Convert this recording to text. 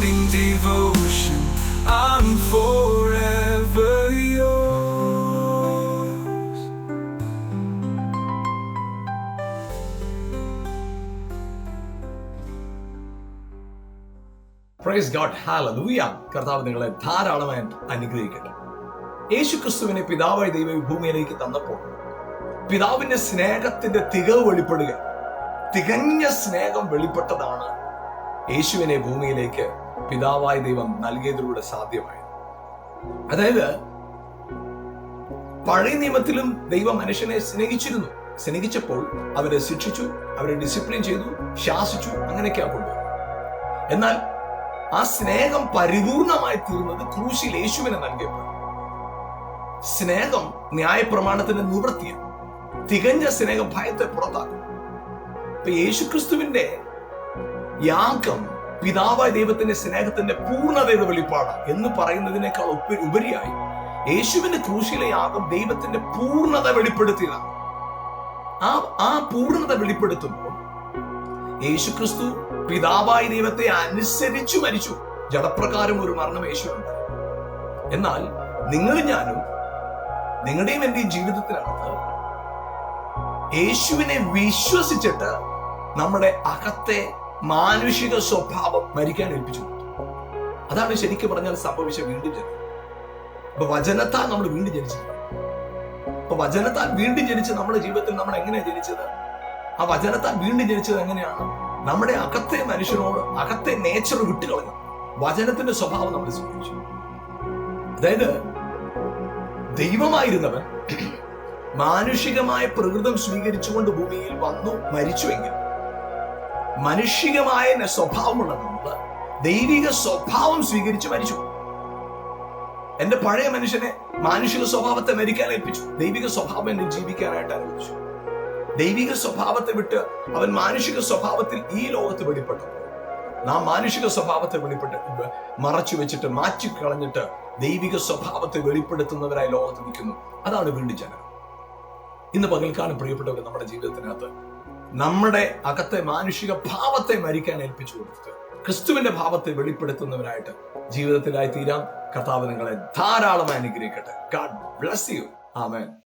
morning devotion. I'm forever yours. Praise God, hallelujah. കർത്താവ് നിങ്ങളെ ധാരാളമായി അനുഗ്രഹിക്കട്ടെ. യേശുക്രിസ്തുവിനെ പിതാവായ ദൈവം ഭൂമിയിലേക്ക് തന്നപ്പോൾ പിതാവിന്റെ സ്നേഹത്തിന്റെ തികവ് വെളിപ്പെടുക, തികഞ്ഞ സ്നേഹം വെളിപ്പെട്ടതാണ് യേശുവിനെ ഭൂമിയിലേക്ക് പിതാവായ ദൈവം നൽകിയതിലൂടെ സാധ്യമായത്. അതായത് പഴയ നിയമത്തിലും ദൈവം മനുഷ്യനെ സ്നേഹിച്ചിരുന്നു. സ്നേഹിച്ചപ്പോൾ അവരെ ശിക്ഷിച്ചു, അവരെ ഡിസിപ്ലിൻ ചെയ്തു, ശാസിച്ചു, അങ്ങനെയൊക്കെയാ കൊണ്ടുവരുന്നത്. എന്നാൽ ആ സ്നേഹം പരിപൂർണമായി തീർന്നത് ക്രൂശിൽ യേശുവിനെ നൽകിയപ്പോൾ. സ്നേഹം ന്യായപ്രമാണത്തിന് നിവൃത്തിയാണ്. തികഞ്ഞ സ്നേഹം ഭയത്തെ പുറത്താക്കും. ഇപ്പൊ യേശുക്രിസ്തുവിന്റെ യാഗം പിതാവായ ദൈവത്തിന്റെ സ്നേഹത്തിന്റെ പൂർണ്ണതയുടെ വെളിപ്പാടാണ് എന്ന് പറയുന്നതിനേക്കാൾ ഉപരിയായി യേശുവിന്റെ ക്രൂശിലെ യാഗം ദൈവത്തിന്റെ പൂർണ്ണത വെളിപ്പെടുത്തിയതാണ്. ആ പൂർണ്ണത വെളിപ്പെടുത്തുമ്പോൾ യേശുക്രിസ്തു പിതാവായ ദൈവത്തെ അനുസരിച്ചു മരിച്ചു. ജഡപ്രകാരം ഒരു മരണം യേശുവുണ്ട്. എന്നാൽ നിങ്ങളും ഞാനും, നിങ്ങളുടെയും എന്റെയും ജീവിതത്തിനകത്ത് യേശുവിനെ വിശ്വസിച്ചിട്ട് നമ്മുടെ അകത്തെ മാനുഷിക സ്വഭാവം മരിക്കാൻ ഏൽപ്പിച്ചു. അതാണ് ശരിക്കും പറഞ്ഞാൽ സംഭവിച്ച വീണ്ടും ജനനം. അപ്പൊ വചനത്താൽ നമ്മൾ വീണ്ടും ജനിച്ചിട്ടുണ്ട്. അപ്പൊ വചനത്താൽ വീണ്ടും ജനിച്ച് നമ്മുടെ ജീവിതത്തിൽ നമ്മൾ എങ്ങനെയാണ് ജനിച്ചത്? ആ വചനത്താൽ വീണ്ടും ജനിച്ചത് എങ്ങനെയാണ്? നമ്മുടെ അകത്തെ മനുഷ്യനോട് അകത്തെ നേച്ചർ വിട്ടുകളഞ്ഞു വചനത്തിന്റെ സ്വഭാവം നമ്മൾ സ്വീകരിച്ചു. അതായത് ദൈവമായിരുന്നവൻ മാനുഷികമായ പ്രകൃതം സ്വീകരിച്ചുകൊണ്ട് ഭൂമിയിൽ വന്നു മരിച്ചുവെങ്കിൽ മനുഷികമായ സ്വഭാവമുള്ള നമ്മൾ ദൈവിക സ്വഭാവം സ്വീകരിച്ച് മരിച്ചു. എന്റെ പഴയ മനുഷ്യനെ മാനുഷിക സ്വഭാവത്തെ മരിക്കാൻ ഏൽപ്പിച്ചു, ദൈവിക സ്വഭാവം എന്നെ ജീവിക്കാനായിട്ട് അനുവദിച്ചു. ദൈവിക സ്വഭാവത്തെ വിട്ട് അവൻ മാനുഷിക സ്വഭാവത്തിൽ ഈ ലോകത്ത് വെളിപ്പെട്ടപ്പോൾ നാം മാനുഷിക സ്വഭാവത്തെ മറച്ചു വെച്ചിട്ട് മാറ്റിക്കളഞ്ഞിട്ട് ദൈവിക സ്വഭാവത്തെ വെളിപ്പെടുത്തുന്നവരായി ലോകത്ത് നിൽക്കുന്നു. അതാണ് വീണ്ടും ജനനം. ഇന്ന് പകൽക്കാലം പ്രിയപ്പെട്ടവർ, നമ്മുടെ ജീവിതത്തിനകത്ത് നമ്മുടെ അകത്തെ മാനുഷിക ഭാവത്തെ മരിക്കാൻ ഏൽപ്പിച്ചു കൊടുത്തിട്ട് ക്രിസ്തുവിന്റെ ഭാവത്തെ വെളിപ്പെടുത്തുന്നവരായിട്ട് ജീവിതത്തിലായി തീരാം. കർത്താവ് നിങ്ങളെ ധാരാളമായി അനുഗ്രഹിക്കട്ടെ. God bless you. Amen.